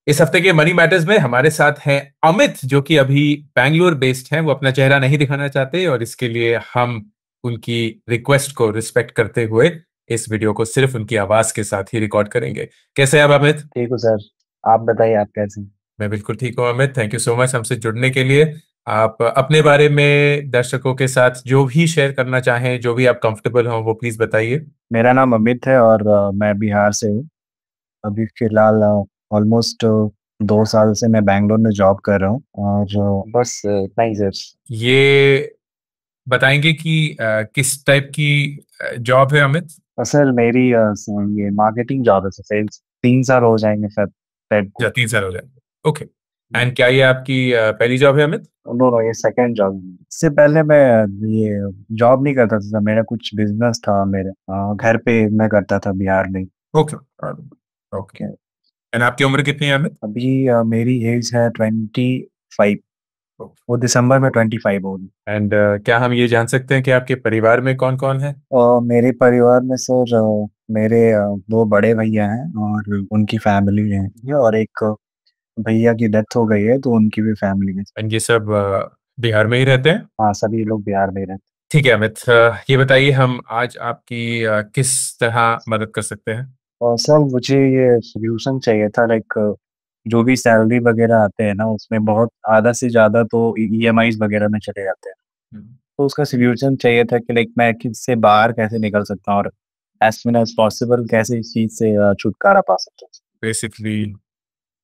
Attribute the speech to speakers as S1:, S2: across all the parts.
S1: इस हफ्ते के मनी मैटर्स में हमारे साथ हैं अमित, जो कि अभी बैंगलोर बेस्ड हैं। वो अपना चेहरा नहीं दिखाना चाहते और इसके लिए हम उनकी रिक्वेस्ट को रिस्पेक्ट करते हुए इस वीडियो को सिर्फ उनकी आवाज के साथ ही रिकॉर्ड करेंगे। कैसे हैं आप अमित?
S2: ठीक हूँ सर। आप बताइए, आप कैसे हैं?
S1: मैं बिल्कुल ठीक हूँ Amit. Thank you so much हमसे जुड़ने के लिए। आप अपने बारे में दर्शकों के साथ जो भी शेयर करना चाहें, जो भी आप कंफर्टेबल हो, वो प्लीज बताइए।
S2: मेरा नाम अमित है और मैं बिहार से हूँ। अभी फिलहाल ऑलमोस्ट 2 साल से मैं बैंगलोर में जॉब कर रहा हूँ और बस इतना ही सर।
S1: ये बताएंगे कि किस टाइप की जॉब है अमित?
S2: सर मेरी ये मार्केटिंग जॉब है सर। सेल्स 3 साल हो जाएंगे सर फेब को।
S1: या 3 साल हो जाएंगे। ओके। एंड क्या ये आपकी पहली जॉब है अमित?
S2: नो नो, ये सेकंड जॉब है। इससे पहले मैं ये जॉब नहीं करता था। मेरा कुछ बिजनेस था मेरे घर पे मैं करता था बिहार में।
S1: ओके। ओके। एंड आपकी उम्र कितनी है अमित?
S2: अभी मेरी एज है 25। वो दिसंबर में 25 होगी।
S1: एंड क्या हम ये जान सकते हैं कि आपके परिवार में कौन कौन है?
S2: और मेरे परिवार में सर मेरे 2 बड़े भैया हैं और उनकी फैमिली है, और एक भैया की डेथ हो गई है तो उनकी भी फैमिली है।
S1: एंड ये सब बिहार में ही रहते हैं?
S2: हाँ, सभी लोग बिहार में ही रहते
S1: ठीक है अमित, ये बताइए हम आज आपकी किस तरह मदद कर सकते हैं?
S2: हैं। और सर मुझे ये सोल्यूशन चाहिए था, लाइक जो भी सैलरी वगैरह आते हैं ना, उसमें बहुत आधा से ज़्यादा तो ईएमआईज वगैरह में चले जाते हैं। तो उसका सोल्यूशन चाहिए था कि लाइक मैं इससे बाहर कैसे निकल सकता हूँ और एज सुन एज पॉसिबल कैसे इस चीज़ से छुटकारा पा सकता हूँ।
S1: Basically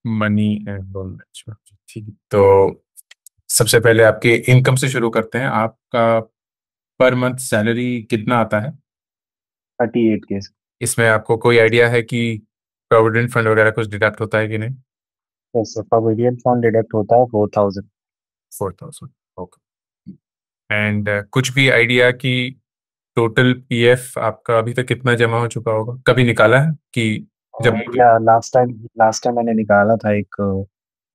S1: money and loan management. ठीक है, तो सबसे पहले आपके इनकम से शुरू करते हैं। आपका पर मंथ सैलरी कितना आता है?
S2: 38 के।
S1: इसमें आपको कोई आइडिया है कि प्रोविडेंट फंड वगैरह कुछ डिडक्ट होता है कि नहीं?
S2: यस, प्रोविडेंट फंड डिडक्ट होता है 4,000।
S1: 4,000। ओके। एंड कुछ भी आइडिया कि टोटल पीएफ आपका अभी तक कितना जमा हो चुका होगा? कभी निकाला है कि जब?
S2: या लास्ट टाइम मैंने निकाला था, एक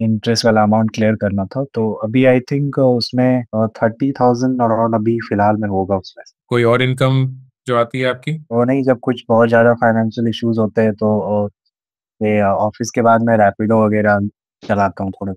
S2: इंटरेस्ट वाला अमाउंट क्लियर करना था, तो अभी आई थिंक उसमें 30,000 अराउंड अभी फिलहाल में होगा उसमें।
S1: कोई और इनकम जो आती है आपकी?
S2: और नहीं, जब कुछ बहुत ज़्यादा फाइनेंशियल इश्यूज होते हैं तो ये ऑफिस के बाद मैं रैपिडो वगैरह चलाता हूँ थोड़ा।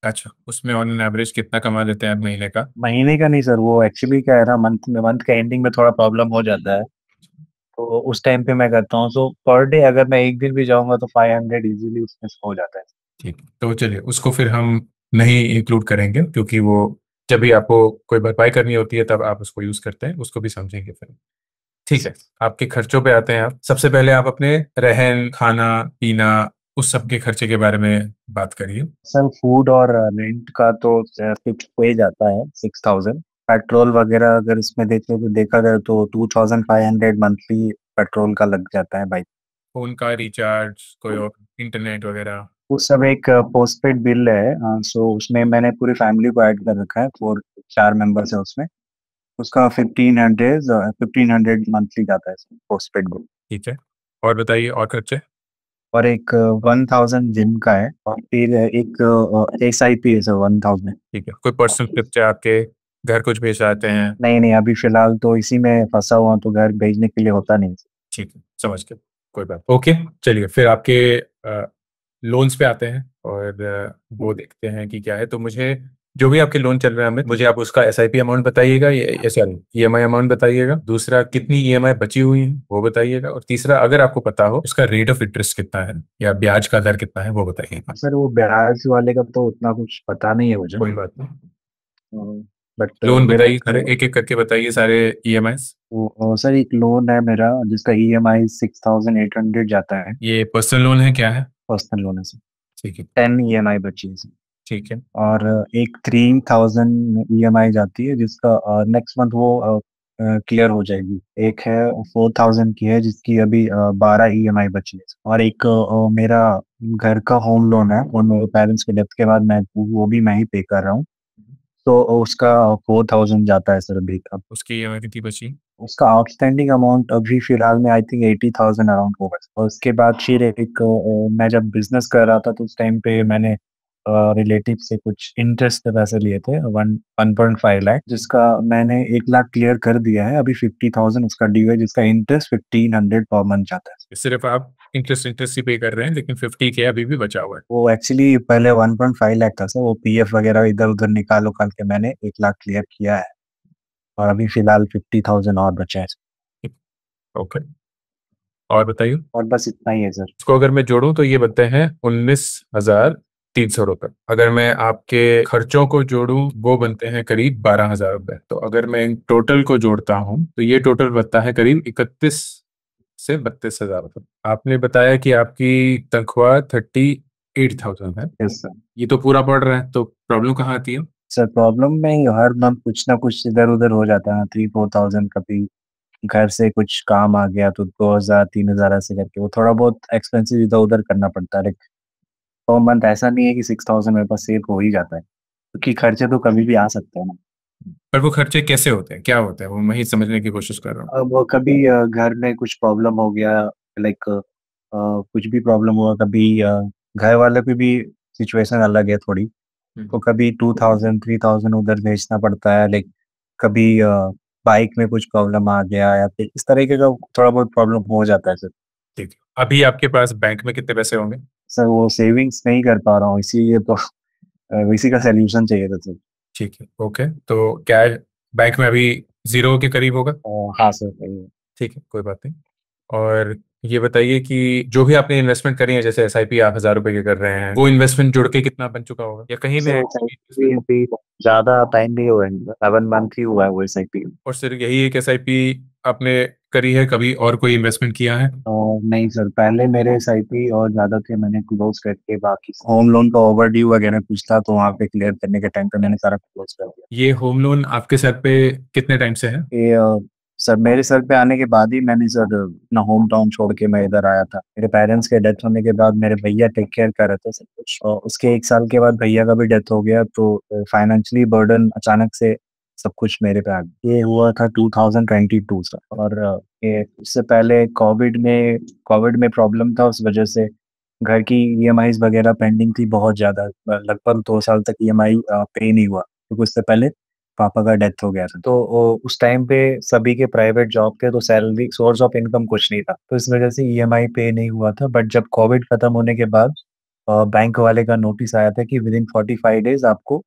S1: अच्छा, उसमें ऑन एन एवरेज कितना कमा लेते हैं आप महीने का?
S2: महीने का नहीं सर, वो एक्चुअली क्या है ना, मंथ के एंडिंग में थोड़ा प्रॉब्लम हो जाता है, तो उस टाइम पे मैं करता हूँ। सो पर डे अगर मैं एक दिन भी जाऊंगा तो 500 इजीली उसमें से हो जाता है।
S1: ठीक है, तो चलिए उसको फिर हम नहीं इंक्लूड करेंगे, क्योंकि वो जब भी आपको कोई भरपाई करनी होती है तब आप उसको यूज करते हैं, उसको भी समझेंगे फिर। ठीक है, आपके खर्चों पे आते हैं। आप सबसे पहले आप अपने रहन खाना पीना उस सब के खर्चे के बारे में बात करिए।
S2: सर फूड और रेंट का तो फिक्स हो ही जाता है 6,000। पेट्रोल वगैरह अगर इसमें देखें तो देखा जाए तो 2,500 मंथली पेट्रोल का लग जाता है भाई।
S1: फोन का रिचार्ज, कोई और इंटरनेट वगैरह?
S2: वो सब एक पोस्टपेड बिल है, सो उसमें मैंने पूरी फैमिली को ऐड कर रखा है, 4 मेंबर्स है उसमें। उसका 1,500 मंथली जाता है पोस्टपेड बिल।
S1: ठीक है, और बताइए और खर्चे।
S2: और एक 1,000 जिम का है, और फिर एक SIP है सर 1,000।
S1: ठीक है, कोई पर्सनल खर्चे आपके? घर कुछ भेज आते हैं?
S2: नहीं नहीं, अभी फिलहाल तो इसी में फंसा हुआ हूं, तो घर भेजने के लिए होता नहीं।
S1: ठीक है, समझ गए। कोई बात। ओके, चलिए फिर आपके लोन्स पे आते हैं और वो देखते हैं कि क्या है। तो मुझे जो भी आपके लोन चल रहे हैं हमें, मुझे आप उसका एसआईपी अमाउंट बताइएगा, ये सॉरी ईएमआई अमाउंट बताइएगा। दूसरा, कितनी ईएमआई बची हुई है वो बताइएगा। और तीसरा, अगर आपको पता हो उसका रेट ऑफ इंटरेस्ट कितना है या ब्याज का दर कितना है, वो बताइएगा।
S2: सर वो ब्याज वाले का तो उतना कुछ पता नहीं है मुझे।
S1: कोई बात नहीं,
S2: बट
S1: लोन
S2: मेरा
S1: बताइए सारे, एक एक करके बताइए सारे ईएमआई।
S2: सर एक लोन है मेरा जिसका EMI 6,800 जाता है।
S1: ये पर्सनल लोन है क्या है?
S2: पर्सनल लोन है सर।
S1: ठीक है।
S2: 10 EMI बची है सर।
S1: ठीक है।
S2: और एक 3,000 EMI जाती है जिसका नेक्स्ट मंथ वो क्लियर हो जाएगी। एक है 4,000 की है जिसकी अभी 12 EMI बची है। और एक मेरा घर का होम लोन है, और मेरे पेरेंट्स के डेथ के बाद मैं वो भी मैं ही पे कर रहा हूँ, तो उसका 4,000 जाता है सर अभी। अब
S1: उसकी ईएमआई कितनी बची?
S2: उसका आउटस्टैंडिंग अमाउंट अभी फिलहाल में आई थिंक 80,000 अराउंड होगा। और उसके बाद फिर एक मैं जब बिजनेस कर रहा था तो उस टाइम पे मैंने रिलेटिव से कुछ इंटरेस्ट पे पैसे लिए थे, 1.5 लाख, जिसका मैंने 1 लाख क्लियर कर दिया है। अभी 50,000 उसका ड्यू है, जिसका इंटरेस्ट 1,500 पर मंथ जाता है।
S1: सिर्फ आप इंटरेस्ट इंटरेस्ट ही पे कर रहे हैं, लेकिन 50K अभी भी बचा हुआ है।
S2: वो एक्चुअली पहले 1.5 लाख था सर, वो पीएफ वगैरह इधर उधर निकाल उकाल के मैंने 1 लाख क्लियर किया है, और अभी फिलहाल 50,000 और बचा है।
S1: ओके, और बताइए।
S2: और बस इतना ही है सर।
S1: इसको अगर मैं जोड़ूं तो ये बनते हैं 19,300 रुपये। अगर मैं आपके खर्चों को जोड़ूं वो बनते हैं करीब 12,000 रुपये। तो अगर मैं इन टोटल को जोड़ता हूं तो ये टोटल बनता है करीब 31 से 32 हजार रुपये। आपने बताया कि आपकी तनख्वाह 38,000 है।
S2: Yes sir.
S1: ये तो पूरा पड़ रहा है, तो प्रॉब्लम कहाँ आती है?
S2: सर प्रॉब्लम में हर मंथ कुछ ना कुछ इधर उधर हो जाता है, 3-4 थाउजेंड, कभी घर से कुछ काम आ गया तो 2,000-3,000 ऐसे करके वो थोड़ा बहुत एक्सपेंसिव इधर उधर करना पड़ता है। पर मंथ ऐसा नहीं है कि 6,000 मेरे पास सेव हो ही जाता है, क्योंकि खर्चे तो कभी भी आ सकते हैं ना।
S1: पर वो खर्चे कैसे होते हैं, क्या होते हैं, वो मैं ही समझने की कोशिश कर रहा हूँ।
S2: अब वो कभी घर में कुछ प्रॉब्लम हो गया, लाइक कुछ भी प्रॉब्लम हुआ कभी, घर वाले पे भी सिचुएशन अलग है थोड़ी, तो कभी 2,000-3,000 उधर भेजना पड़ता है। लाइक कभी बाइक में कुछ प्रॉब्लम आ गया या फिर इस तरीके का थोड़ा बहुत प्रॉब्लम हो जाता है सर।
S1: ठीक है, अभी आपके पास बैंक में कितने पैसे होंगे?
S2: सर वो सेविंग्स नहीं कर पा रहा हूँ, इसीलिए तो इसी का सोल्यूशन चाहिए था सर।
S1: ठीक है, ओके, तो कैश बैंक में अभी 0 के करीब होगा।
S2: हाँ सर।
S1: ठीक है, कोई बात नहीं। और ये बताइए कि जो भी आपने इन्वेस्टमेंट करी है, जैसे SIP आप 1,000 रुपए के कर रहे हैं, वो इन्वेस्टमेंट जुड़ के कितना बन चुका होगा, या कहीं
S2: सर
S1: में?
S2: अभी ज्यादा टाइम नहीं हुआ है, 7 मंथ ही हुआ है वो SIP।
S1: और सिर्फ यही एक SIP आपने करी है, कभी और कोई इन्वेस्टमेंट किया है?
S2: नहीं सर, पहले मेरे SIP और ज्यादा थे, मैंने क्लोज करके बाकी होम लोन का ओवरड्यू वगैरह कुछ था तो वहाँ पे क्लियर करने के टाइम पे मैंने सारा क्लोज कर दिया।
S1: ये होम लोन आपके सर पे कितने टाइम से है?
S2: ये सर मेरे सर पे आने के बाद ही मैंने सर अपना होम टाउन छोड़ के मैं इधर आया था। मेरे पेरेंट्स के डेथ होने के बाद मेरे भैया टेक केयर कर रहे थे सब कुछ, और उसके 1 साल के बाद भैया का भी डेथ हो गया, तो फाइनेंशियली बर्डन अचानक से सब कुछ मेरे पे आ गया। ये हुआ था 2022 से, और ये इससे पहले कोविड में प्रॉब्लम था, उस वजह से घर की EMIs वगैरह पेंडिंग थी बहुत ज्यादा, लगभग 2 साल तक EMI पे नहीं हुआ, क्योंकि उससे पहले पापा का डेथ हो गया था। तो उस टाइम पे सभी के प्राइवेट जॉब थे, तो सैलरी सोर्स ऑफ इनकम कुछ नहीं था, तो इस वजह से EMI पे नहीं हुआ था। बट जब कोविड खत्म होने के बाद बैंक वाले का नोटिस आया था कि विदिन 45 डेज आपको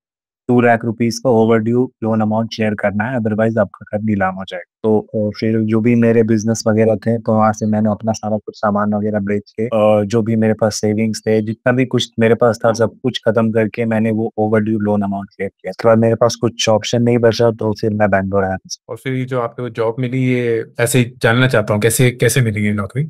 S2: 2 लाख रुपीज का ओवरड्यू लोन अमाउंट शेयर करना है, अदरवाइज आपका घर नीलाम हो जाएगा। तो फिर जो भी मेरे बिजनेस वगैरह थे, तो वहाँ से मैंने अपना सारा कुछ सामान वगैरह बेच के, जो भी मेरे पास सेविंग्स थे, जितना भी कुछ मेरे पास था, सब कुछ खत्म करके मैंने वो ओवरड्यू लोन अमाउंट क्लियर किया। उसके बाद मेरे पास कुछ ऑप्शन नहीं बचा, तो फिर मैं बैंगलोर आया था।
S1: और फिर ये जो आपको जॉब मिली, ये ऐसे ही जानना चाहता हूँ, कैसे कैसे मिली ये नौकरी?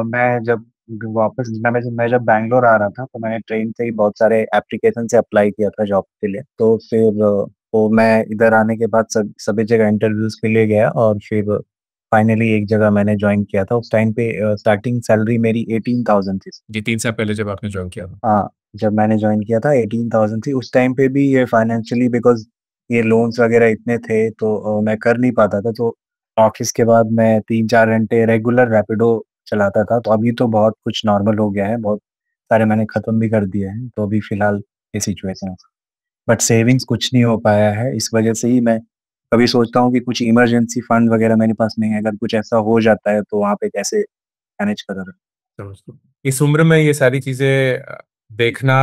S2: मैं जब वापस मैं जब बैंगलोर आ रहा था, तो मैंने ट्रेन से ही बहुत सारे एप्लीकेशन से अप्लाई किया था जॉब के लिए। तो फिर वो मैं इधर आने के बाद सभी जगह इंटरव्यूज के लिए गया, और फिर फाइनली एक जगह मैंने ज्वाइन किया था। उस टाइम पे स्टार्टिंग सैलरी मेरी 18,000 थी।
S1: जी, 3 साल पहले जब आपने ज्वाइन किया था।
S2: हाँ, जब मैंने ज्वाइन किया था 18,000 थी। उस टाइम पे भी ये फाइनेंशियली, बिकॉज ये लोन्स वगैरह इतने थे, तो मैं कर नहीं पाता था। तो ऑफिस के बाद मैं 3-4 घंटे रेगुलर रैपिडो चलाता था। तो अभी तो बहुत कुछ नॉर्मल हो गया है, बहुत सारे मैंने खत्म भी कर दिए हैं, तो अभी फिलहाल ये सिचुएशन है। बट सेविंग्स कुछ नहीं हो पाया है, इस वजह से ही मैं कभी सोचता हूँ कि कुछ इमरजेंसी फंड वगैरह मेरे पास नहीं है, अगर कुछ ऐसा हो जाता है तो वहाँ पे कैसे मैनेज करूँ।
S1: समझ लो। इस उम्र में ये सारी चीजें देखना,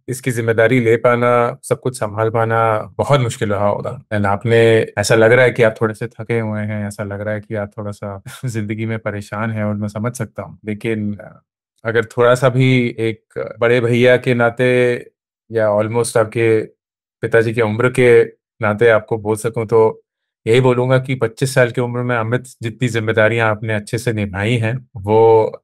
S1: इसकी जिम्मेदारी ले पाना, सब कुछ संभाल पाना बहुत मुश्किल रहा होगा। एंड आपने, ऐसा लग रहा है कि आप थोड़े से थके हुए हैं, ऐसा लग रहा है कि आप थोड़ा सा जिंदगी में परेशान हैं, और मैं समझ सकता हूँ। लेकिन अगर थोड़ा सा भी एक बड़े भैया के नाते, या ऑलमोस्ट आपके पिताजी की उम्र के नाते आपको बोल सकूं, तो यही बोलूंगा कि 25 साल की उम्र में अमित जितनी जिम्मेदारियां आपने अच्छे से निभाई हैं, वो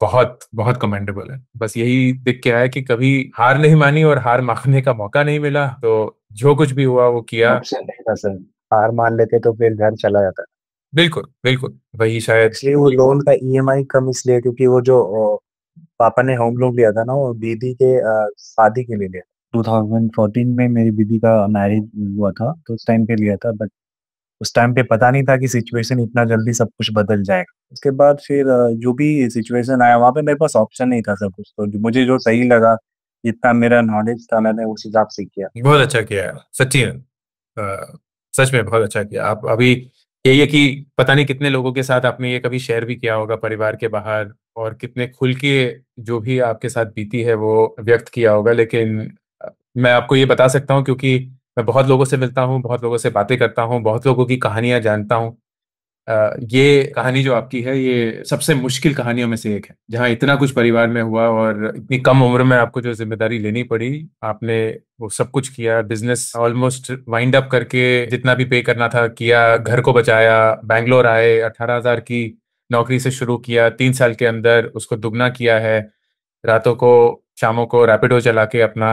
S1: बहुत बहुत कमेंडेबल है। बस यही दिख के आया कि कभी हार नहीं मानी, और हार मानने का मौका नहीं मिला, तो जो कुछ भी हुआ वो किया।
S2: ऑप्शन नहीं था सर, हार मान लेते तो फिर घर चला जाता।
S1: बिल्कुल बिल्कुल, वही शायद।
S2: एक्चुअली वो लोन का EMI कम इसलिए क्योंकि वो जो पापा ने होम लोन लिया था ना, वो दीदी के शादी के लिए लिया। 2014 में मेरी दीदी का मैरिज हुआ था, तो उस टाइम पे लिया था। बट उस टाइम पे पता नहीं था कि सिचुएशन इतना जल्दी सब कुछ बदल जाएगा। उसके बाद फिर जो भी सिचुएशन आया, वहाँ पे मेरे पास ऑप्शन नहीं था सब कुछ, तो मुझे जो सही लगा, जितना मेरा नॉलेज था, मैंने उस हिसाब से किया।
S1: बहुत अच्छा किया है, सच्ची में। सच में बहुत अच्छा किया। आप अभी यही है कि पता नहीं कितने लोगों के साथ आपने ये कभी शेयर भी किया होगा परिवार के बाहर, और कितने खुल के जो भी आपके साथ बीती है वो व्यक्त किया होगा, लेकिन मैं आपको ये बता सकता हूँ क्योंकि मैं बहुत लोगों से मिलता हूँ, बहुत लोगों से बातें करता हूँ, बहुत लोगों की कहानियां जानता हूँ। ये कहानी जो आपकी है ये सबसे मुश्किल कहानियों में से एक है, जहाँ इतना कुछ परिवार में हुआ और इतनी कम उम्र में आपको जो जिम्मेदारी लेनी पड़ी। आपने वो सब कुछ किया, बिजनेस ऑलमोस्ट वाइंड अप करके जितना भी पे करना था किया, घर को बचाया, बैंगलोर आए, 18,000 की नौकरी से शुरू किया, 3 साल के अंदर उसको दुगना किया है, रातों को शामों को रैपिडो चला के अपना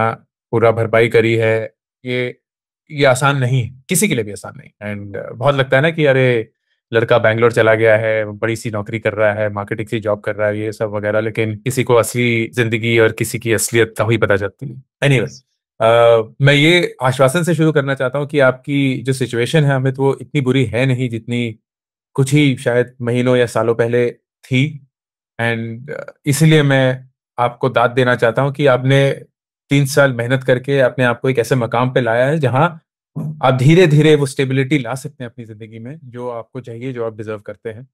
S1: पूरा भरपाई करी है। ये ये आसान नहीं है, किसी के लिए भी आसान नहीं। एंड बहुत लगता है ना कि अरे लड़का बैंगलोर चला गया है, बड़ी सी नौकरी कर रहा है, मार्केटिंग की जॉब कर रहा है, ये सब वगैरह, लेकिन किसी को असली जिंदगी और किसी की असलियत का ही पता चलती है। एनीवेज, मैं ये आश्वासन से शुरू करना चाहता हूँ कि आपकी जो सिचुएशन है अमित, वो इतनी बुरी है नहीं जितनी कुछ ही शायद महीनों या सालों पहले थी। एंड इसलिए मैं आपको दाद देना चाहता हूँ कि आपने 3 साल मेहनत करके अपने आप को एक ऐसे मकाम पे लाया है जहां आप धीरे धीरे वो स्टेबिलिटी ला सकते हैं अपनी जिंदगी में, जो आपको चाहिए, जो आप डिजर्व करते हैं।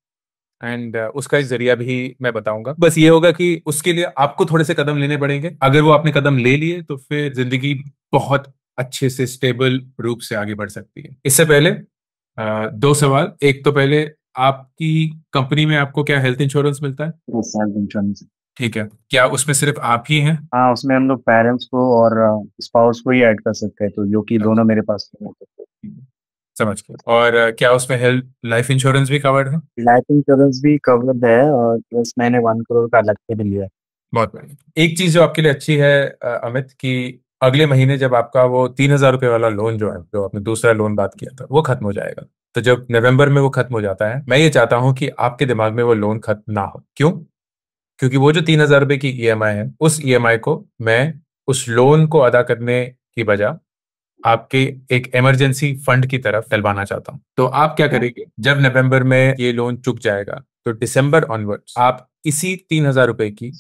S1: एंड उसका एक जरिया भी मैं बताऊंगा, बस ये होगा कि उसके लिए आपको थोड़े से कदम लेने पड़ेंगे। अगर वो आपने कदम ले लिए तो फिर जिंदगी बहुत अच्छे से स्टेबल रूप से आगे बढ़ सकती है। इससे पहले 2 सवाल। एक तो पहले, आपकी कंपनी में आपको क्या हेल्थ इंश्योरेंस मिलता है?
S2: Yes, health insurance.
S1: ठीक है, क्या उसमें सिर्फ आप ही हैं?
S2: हाँ, उसमें हम लोग पेरेंट्स को और स्पाउस को ही ऐड कर सकते हैं, तो जो कि दोनों मेरे पास हो सकते हैं।
S1: समझ गया। और क्या उसमें हेल्थ लाइफ इंश्योरेंस भी कवर्ड है?
S2: लाइफ इंश्योरेंस भी कवर्ड है, और प्लस मैंने 1 करोड़ का अलग से भी लिया है।
S1: बहुत बढ़िया। एक चीज जो आपके लिए अच्छी है अमित, कि अगले महीने जब आपका वो 3,000 रुपये वाला लोन जो है, जो आपने दूसरा लोन बात किया था, वो खत्म हो जाएगा। तो जब नवंबर में वो खत्म हो जाता है, मैं ये चाहता हूं कि आपके दिमाग में वो लोन खत्म ना हो। क्यों? क्योंकि वो जो 3,000 रुपये की ईएमआई है, उस ईएमआई को मैं उस लोन को अदा करने की बजाय आपके एक इमरजेंसी फंड की तरफ डलवाना चाहता हूं। तो आप क्या करेंगे, जब नवंबर में ये लोन चुक जाएगा तो दिसंबर ऑनवर्ड्स आप इसी 3,000 रुपये की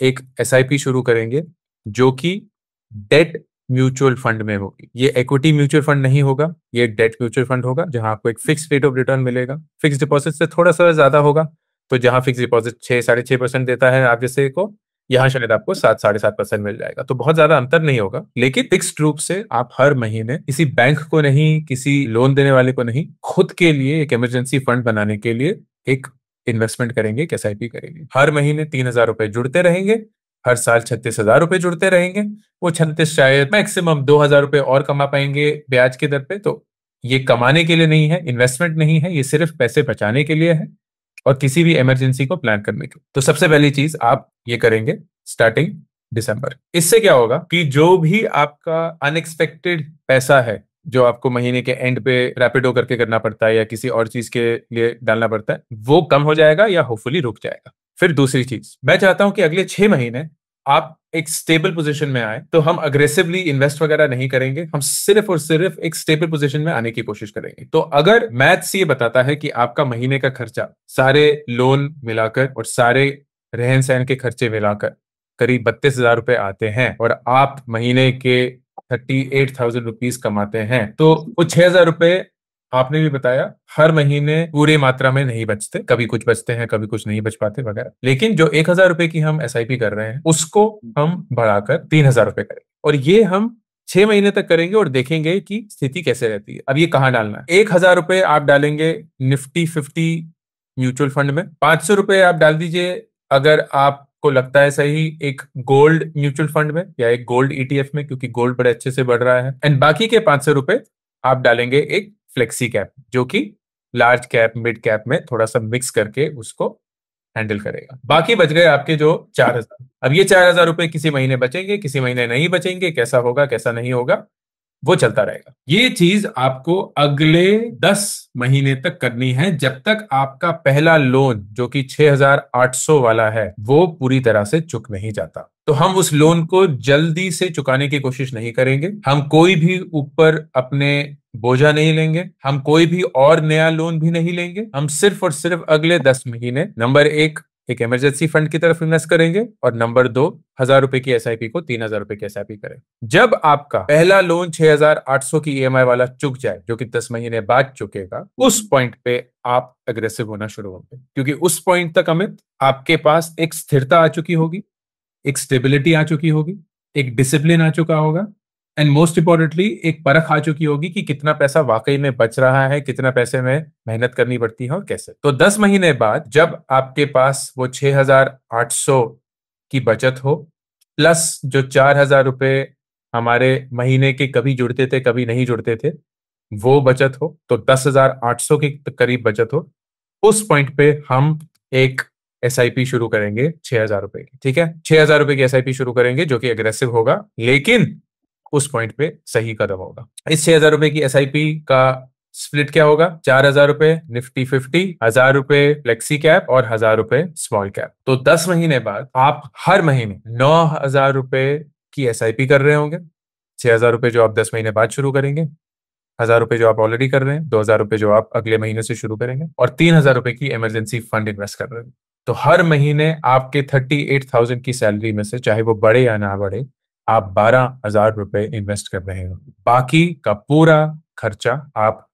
S1: एक एसआईपी शुरू करेंगे, जो कि डेट म्यूचुअल फंड में होगी। ये इक्विटी म्यूचुअल फंड नहीं होगा, ये डेट म्यूचुअल फंड होगा, जहां आपको एक फिक्स रेट ऑफ रिटर्न मिलेगा। फिक्स डिपॉजिट से थोड़ा सा ज्यादा होगा। तो जहां फिक्स डिपॉजिट 6-6.5% देता है आप जैसे को, यहाँ शायद आपको 7-7.5% मिल जाएगा। तो बहुत ज्यादा अंतर नहीं होगा, लेकिन फिक्स्ड रूप से आप हर महीने किसी बैंक को नहीं, किसी लोन देने वाले को नहीं, खुद के लिए एक इमरजेंसी फंड बनाने के लिए एक इन्वेस्टमेंट करेंगे, एक एसआईपी करेंगे। हर महीने 3,000 रुपए जुड़ते रहेंगे, हर साल 36,000 रुपए जुड़ते रहेंगे। वो 36 शायद मैक्सिमम 2,000 रुपए और कमा पाएंगे ब्याज के दर पे। तो ये कमाने के लिए नहीं है, इन्वेस्टमेंट नहीं है, ये सिर्फ पैसे बचाने के लिए है और किसी भी इमरजेंसी को प्लान करने के। तो सबसे पहली चीज आप ये करेंगे स्टार्टिंग दिसंबर। इससे क्या होगा कि जो भी आपका अनएक्सपेक्टेड पैसा है, जो आपको महीने के एंड पे रैपिडो करके करना पड़ता है या किसी और चीज के लिए डालना पड़ता है, वो कम हो जाएगा या होपफुली रुक जाएगा। फिर दूसरी चीज, मैं चाहता हूं कि अगले 6 महीने आप एक स्टेबल पोजीशन में आए। तो हम अग्रेसिवली इन्वेस्ट वगैरह नहीं करेंगे, हम सिर्फ और सिर्फ एक स्टेबल पोजीशन में आने की कोशिश करेंगे। तो अगर मैथ्स ये बताता है कि आपका महीने का खर्चा सारे लोन मिलाकर और सारे रहन सहन के खर्चे मिलाकर करीब 32,000 रुपए आते हैं, और आप महीने के 38,000 रुपीज कमाते हैं, तो वो 6,000 रुपए आपने भी बताया हर महीने पूरे मात्रा में नहीं बचते, कभी कुछ बचते हैं, कभी कुछ नहीं बच पाते वगैरह। लेकिन जो 1,000 रुपए की हम एसआईपी कर रहे हैं, उसको हम बढ़ाकर 3,000 रुपए करें, और ये हम 6 महीने तक करेंगे और देखेंगे कि स्थिति कैसे रहती है। अब ये कहाँ डालना है? 1,000 रुपए आप डालेंगे निफ्टी 50 म्यूचुअल फंड में, 500 रुपए आप डाल दीजिए अगर आपको लगता है सही एक गोल्ड म्यूचुअल फंड में या एक गोल्ड ईटीएफ में, क्योंकि गोल्ड बड़े अच्छे से बढ़ रहा है। एंड बाकी के 500 रुपए आप डालेंगे एक फ्लेक्सी कैप, जो कि लार्ज कैप मिड कैप में थोड़ा सा मिक्स करके उसको हैंडल करेगा। बाकी बच गए आपके जो 4,000। अब ये 4,000 रुपए किसी महीने बचेंगे, किसी महीने नहीं बचेंगे, कैसा होगा कैसा नहीं होगा वो चलता रहेगा। ये चीज आपको अगले 10 महीने तक करनी है, जब तक आपका पहला लोन जो कि 6,800 वाला है वो पूरी तरह से चुक नहीं जाता। तो हम उस लोन को जल्दी से चुकाने की कोशिश नहीं करेंगे, हम कोई भी ऊपर अपने बोझा नहीं लेंगे, हम कोई भी और नया लोन भी नहीं लेंगे। हम सिर्फ और सिर्फ अगले 10 महीने नंबर एक एक इमरजेंसी फंड की तरफ इन्वेस्ट करेंगे, और नंबर 2, 1,000 रुपए की एसआईपी को 3,000 रुपए की एसआईपी करें। जब आपका पहला लोन 6,800 की ईएमआई वाला चुक जाए, जो कि 10 महीने बाद चुकेगा, उस पॉइंट पे आप अग्रेसिव होना शुरू होंगे, क्योंकि उस पॉइंट तक अमित आपके पास एक स्थिरता आ चुकी होगी, एक स्टेबिलिटी आ चुकी होगी, एक डिसिप्लिन आ चुका होगा, एंड मोस्ट इंपॉर्टेंटली एक परख आ चुकी होगी कि कितना पैसा वाकई में बच रहा है, कितना पैसे में मेहनत करनी पड़ती है और कैसे। तो 10 महीने बाद जब आपके पास वो 6,800 की बचत हो, प्लस जो 4,000 रुपए हमारे महीने के कभी जुड़ते थे कभी नहीं जुड़ते थे, वो बचत हो, तो 10,800 के करीब बचत हो, उस पॉइंट पे हम एक एसआईपी शुरू करेंगे 6,000 रुपए की। ठीक है, 6,000 रुपए की एसआईपी शुरू करेंगे, जो कि एग्रेसिव होगा, लेकिन उस पॉइंट पे सही कदम होगा। इस 6,000 रुपए की एसआईपी का स्प्लिट क्या होगा? 4,000 रुपए निफ्टी 50, 1,000 रुपए फ्लेक्सी कैप और 1,000 रुपए स्मॉल कैप। तो 10 महीने बाद आप हर महीने 9,000 रुपए की एसआईपी कर रहे होंगे। 6,000 रुपए जो आप 10 महीने बाद शुरू करेंगे, 1,000 रुपए जो आप ऑलरेडी कर रहे हैं, 2,000 रुपए जो आप अगले महीने से शुरू करेंगे, और 3,000 रुपए की इमरजेंसी फंड इन्वेस्ट कर रहे हैं। तो हर महीने आपके 38,000 की सैलरी में से, चाहे वो बढ़े या ना बढ़े, आप 12,000 रुपए इन्वेस्ट कर रहे हो। बाकी का पूरा खर्चा आप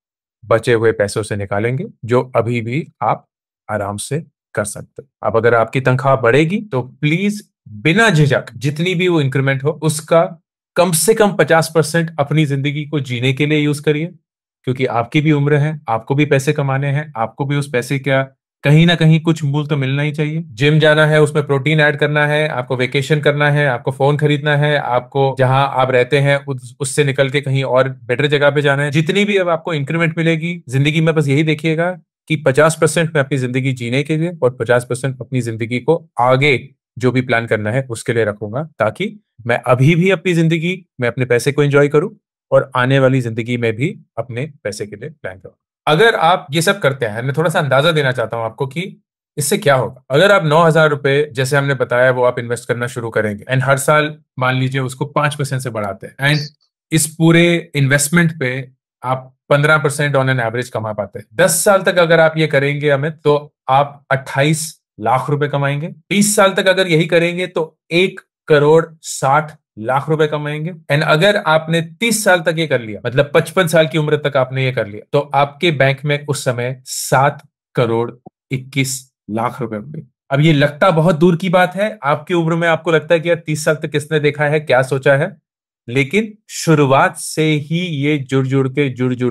S1: बचे हुए पैसों से निकालेंगे, जो अभी भी आप आराम से कर सकते हो। अब अगर आपकी तनख्वाह बढ़ेगी तो प्लीज बिना झिझक जितनी भी वो इंक्रीमेंट हो, उसका कम से कम 50% अपनी जिंदगी को जीने के लिए यूज करिए, क्योंकि आपकी भी उम्र है, आपको भी पैसे कमाने हैं, आपको भी उस पैसे का कहीं ना कहीं कुछ मूल तो मिलना ही चाहिए। जिम जाना है, उसमें प्रोटीन ऐड करना है, आपको वेकेशन करना है, आपको फोन खरीदना है, आपको जहां आप रहते हैं उससे निकल के कहीं और बेटर जगह पे जाना है। जितनी भी अब आपको इंक्रीमेंट मिलेगी जिंदगी में, बस यही देखिएगा कि 50% मैं अपनी जिंदगी जीने के लिए और 50% अपनी जिंदगी को आगे जो भी प्लान करना है उसके लिए रखूंगा, ताकि मैं अभी भी अपनी जिंदगी में अपने पैसे को एंजॉय करूं और आने वाली जिंदगी में भी अपने पैसे के लिए प्लान करूं। अगर आप ये सब करते हैं, मैं थोड़ा सा अंदाजा देना चाहता हूं आपको कि इससे क्या होगा। अगर आप 9,000 रुपए जैसे हमने बताया वो आप इन्वेस्ट करना शुरू करेंगे, एंड हर साल मान लीजिए उसको 5% से बढ़ाते हैं, एंड इस पूरे इन्वेस्टमेंट पे आप 15% ऑन एन एवरेज कमा पाते हैं। 10 साल तक अगर आप ये करेंगे अमित, तो आप 28 लाख रुपए कमाएंगे। 20 साल तक अगर यही करेंगे तो 1,60,00,000 रुपए कमाएंगे। एंड अगर आपने 30 साल तक ये कर लिया, मतलब 55 साल की उम्र तक आपने ये कर लिया, तो आपके बैंक में उस समय 7,21,00,000 रुपए होंगे। अब ये लगता बहुत दूर की बात है, आपकी उम्र में आपको लगता है कि यार 30 साल तक किसने देखा है, क्या सोचा है, लेकिन शुरुआत से ही ये जुड़ जुड़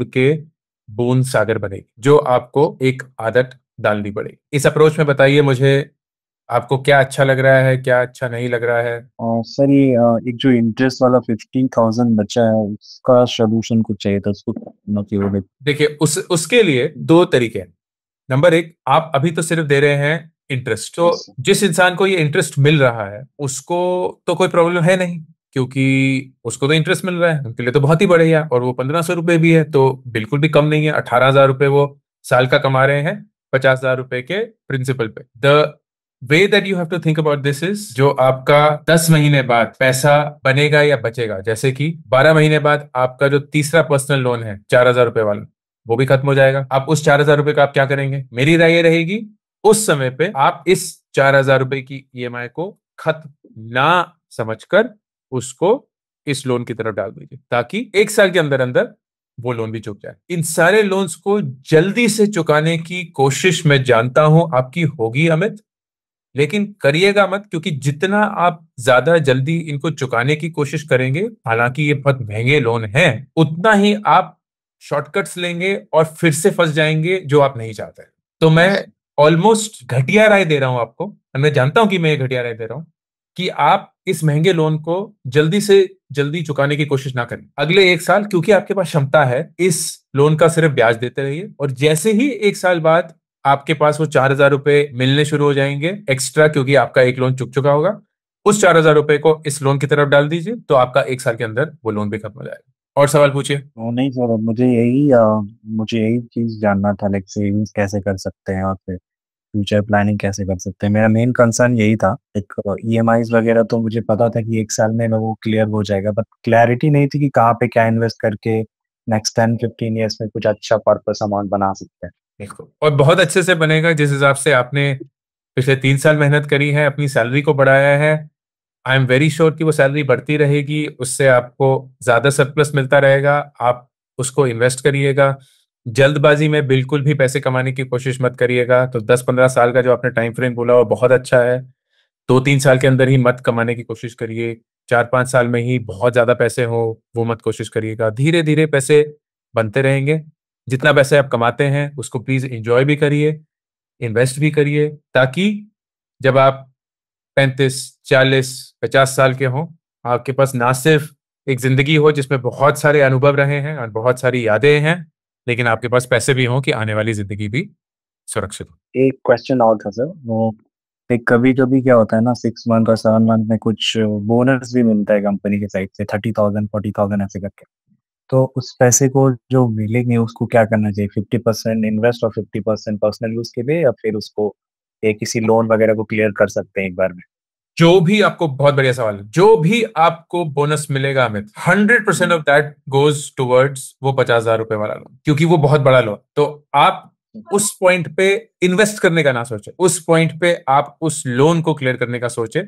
S1: के बूंद सागर बनेगी, जो आपको एक आदत डालनी पड़ेगी। इस अप्रोच में बताइए मुझे, आपको क्या अच्छा लग रहा है, क्या अच्छा नहीं लग रहा है?
S2: और सर ये एक जो इंटरेस्ट वाला 15,000 बचा है उसका सोल्यूशन कुछ चाहिए था, उसको न केवल
S1: देखिए, उसके लिए दो तरीके हैं। नंबर 1, आप अभी तो सिर्फ दे रहे हैं इंटरेस्ट, तो जिस इंसान को ये इंटरेस्ट मिल रहा है उसको तो कोई प्रॉब्लम है नहीं, क्योंकि उसको तो इंटरेस्ट मिल रहा है, उनके लिए तो बहुत ही बढ़िया। और वो 1,500 रुपए भी है तो बिल्कुल भी कम नहीं है। 18,000 रुपए वो साल का कमा रहे हैं 50,000 रुपए के प्रिंसिपल पे। The way that you have to think about this is, जो आपका 10 महीने बाद पैसा बनेगा या बचेगा, जैसे कि 12 महीने बाद आपका जो तीसरा पर्सनल लोन है 4,000 रुपए वाला, वो भी खत्म हो जाएगा। आप उस 4,000 रुपए का आप क्या करेंगे? मेरी राय ये रहेगी, उस समय पे आप इस 4,000 रुपए की ईएमआई को खत्म ना समझकर उसको इस लोन की तरफ डाल दीजिए, ताकि 1 साल के अंदर अंदर वो लोन भी चुक जाए। इन सारे लोन्स को जल्दी से चुकाने की कोशिश मैं जानता हूं आपकी होगी अमित, लेकिन करिएगा मत, क्योंकि जितना आप ज्यादा जल्दी इनको चुकाने की कोशिश करेंगे, हालांकि ये बहुत महंगे लोन हैं, उतना ही आप शॉर्टकट्स लेंगे और फिर से फंस जाएंगे, जो आप नहीं चाहते। तो मैं ऑलमोस्ट घटिया राय दे रहा हूं आपको, और मैं जानता हूं कि मैं ये घटिया राय दे रहा हूं, कि आप इस महंगे लोन को जल्दी से जल्दी चुकाने की कोशिश ना करें। अगले 1 साल, क्योंकि आपके पास क्षमता है, इस लोन का सिर्फ ब्याज देते रहिए, और जैसे ही 1 साल बाद आपके पास वो 4,000 रुपए मिलने शुरू हो जाएंगे एक्स्ट्रा, क्योंकि आपका एक लोन चुक चुका होगा, उस 4,000 रुपए को इस लोन की तरफ डाल दीजिए, तो आपका 1 साल के अंदर वो लोन भी खत्म हो जाएगा। और सवाल पूछिए।
S2: नहीं सर, मुझे यही चीज जानना था, लाइक सेविंग्स कैसे कर सकते हैं और फिर फ्यूचर प्लानिंग कैसे कर सकते हैं। मेरा मेन कंसर्न यही था। एक ईएमआईज वगैरह तो मुझे पता था कि 1 साल में वो क्लियर हो जाएगा, बट क्लैरिटी नहीं थी कि कहाँ पे क्या इन्वेस्ट करके नेक्स्ट 10-15 ईयर्स में कुछ अच्छा पर्पस अमाउंट बना सकते हैं।
S1: देखो, और बहुत अच्छे से बनेगा जिस हिसाब से आपने पिछले 3 साल मेहनत करी है, अपनी सैलरी को बढ़ाया है, आई एम वेरी श्योर कि वो सैलरी बढ़ती रहेगी, उससे आपको ज्यादा सरप्लस मिलता रहेगा, आप उसको इन्वेस्ट करिएगा। जल्दबाजी में बिल्कुल भी पैसे कमाने की कोशिश मत करिएगा। तो 10-15 साल का जो आपने टाइम फ्रेम बोला वो बहुत अच्छा है। 2-3 साल के अंदर ही मत कमाने की कोशिश करिए, 4-5 साल में ही बहुत ज्यादा पैसे हो वो मत कोशिश करिएगा। धीरे धीरे पैसे बनते रहेंगे। जितना पैसे आप कमाते हैं उसको प्लीज एंजॉय भी करिए, इन्वेस्ट भी करिए, ताकि जब आप 35, 40, 50 साल के हों, आपके पास ना सिर्फ एक जिंदगी हो जिसमें बहुत सारे अनुभव रहे हैं और बहुत सारी यादें हैं, लेकिन आपके पास पैसे भी हों कि आने वाली जिंदगी भी सुरक्षित हो।
S2: एक क्वेश्चन और था सर, वो एक कभी कभी क्या होता है ना, 6 मंथ और 7 मंथ में कुछ बोनस भी मिलता है कंपनी के साइड से, 30,000 40,000 ऐसे करके। तो उस पैसे को जो मिलेंगे उसको क्या करना चाहिए? 50% इन्वेस्ट और 50% पर्सनल यूज के लिए, या फिर उसको किसी लोन वगैरह को क्लियर कर सकते हैं एक बार में?
S1: जो भी आपको, बहुत बढ़िया सवाल है, जो भी आपको बोनस मिलेगा Amit, 100% of that goes towards वो 50,000 रुपए वाला लोन, क्योंकि वो बहुत बड़ा लोन। तो आप उस पॉइंट पे इन्वेस्ट करने का ना सोचे, उस पॉइंट पे आप उस लोन को क्लियर करने का सोचे,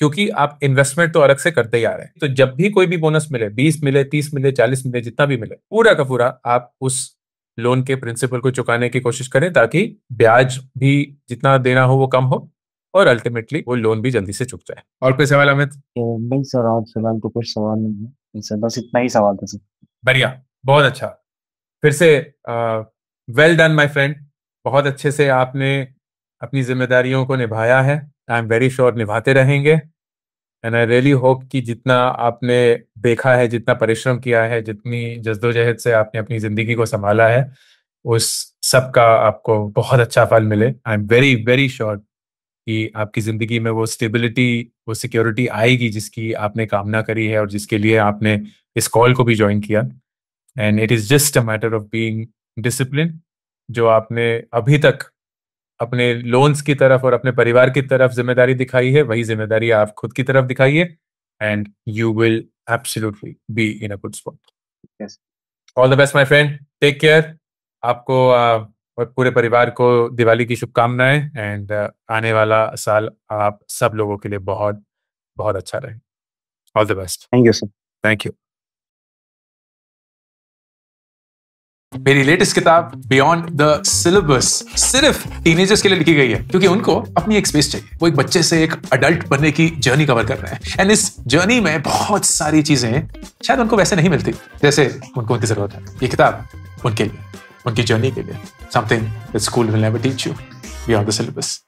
S1: क्योंकि आप इन्वेस्टमेंट तो अलग से करते ही आ रहे हैं। तो जब भी कोई भी बोनस मिले, 20 मिले, 30 मिले, 40 मिले, जितना भी मिले, पूरा का पूरा आप उस लोन के प्रिंसिपल को चुकाने की कोशिश करें, ताकि ब्याज भी जितना देना हो वो कम हो और अल्टीमेटली वो लोन भी जल्दी से चुक जाए। और कोई सवाल अमित?
S2: तो नहीं सर, आज फिलहाल तो कुछ सवाल नहीं है इनसे, बस इतना ही सवाल था सर।
S1: बढ़िया, बहुत अच्छा। फिर से वेल डन माय फ्रेंड, बहुत अच्छे से आपने अपनी जिम्मेदारियों को निभाया है। आई एम वेरी श्योर निभाते रहेंगे। एंड आई रियली होप कि जितना आपने देखा है, जितना परिश्रम किया है, जितनी जद्दोजहद से आपने अपनी जिंदगी को संभाला है, उस सब का आपको बहुत अच्छा फल मिले। I am very very sure कि आपकी जिंदगी में वो स्टेबिलिटी, वो सिक्योरिटी आएगी जिसकी आपने कामना करी है और जिसके लिए आपने इस कॉल को भी ज्वाइन किया। And it is just a matter of being discipline. जो आपने अभी तक अपने लोन्स की तरफ और अपने परिवार की तरफ जिम्मेदारी दिखाई है, वही जिम्मेदारी आप खुद की तरफ दिखाइए, and you will absolutely be in a good spot.
S2: Yes.
S1: All the best my friend, take care. आपको और पूरे परिवार को दिवाली की शुभकामनाएं। एंड आने वाला साल आप सब लोगों के लिए बहुत बहुत अच्छा रहे। All the best.
S2: Thank you sir.
S1: Thank you. मेरी लेटेस्ट किताब बियॉन्ड द सिलेबस सिर्फ टीनेजर्स के लिए लिखी गई है, क्योंकि उनको अपनी एक स्पेस चाहिए। वो एक बच्चे से एक अडल्ट बनने की जर्नी कवर कर रहे हैं, एंड इस जर्नी में बहुत सारी चीजें शायद उनको वैसे नहीं मिलती जैसे उनको उनकी जरूरत है। ये किताब उनके लिए, उनकी जर्नी के लिए, something that school will never teach you, beyond the syllabus.